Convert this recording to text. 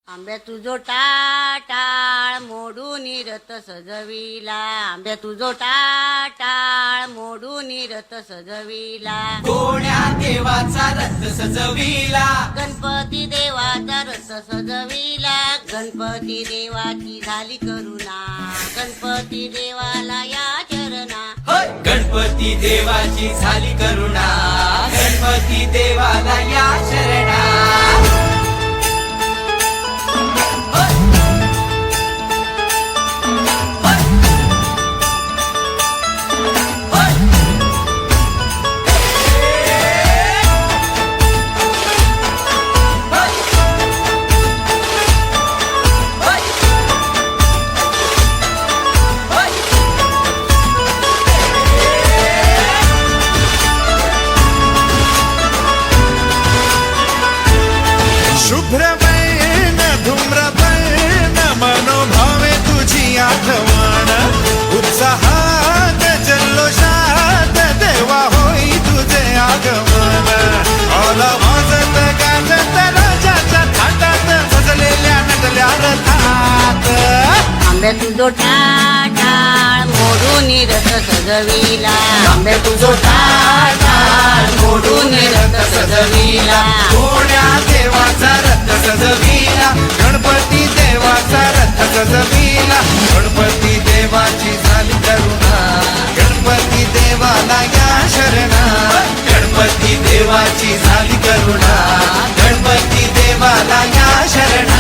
आंब्या तुझो टाळ मोडून रथ सजविला, आंब्या तुझो टाळ मोडून रथ सजविला, कोण्या देवाचा रथ सजविला, गणपती देवाचा रथ सजविला, गणपती देवाची झाली करुणा, गणपती देवाला या चरणा, होय गणपती देवाची झाली करुणा, गणपती देवाला या शरणा. शुभ्रवर्ण धूम्रवर्ण मनोभावे तुझी आठवण, उत्साहात जल्लोषात देवा होई तुझे आगमन. आला वाजत गाजत राजाच्या थाटात सजलेल्या नटल्या रथात. आंब्या तुझो टाळ मोडून रथ सजविला, आंब्या तुझो टाळ मोडून रथ सजविला, कोण्या देवाचा रथ सजविला, गणपती देवाचा रथ सजविला, गणपती देवाची झाली करुणा, गणपती देवाला या शरणा, गणपती देवाची झाली करुणा, गणपती देवाला या शरणा.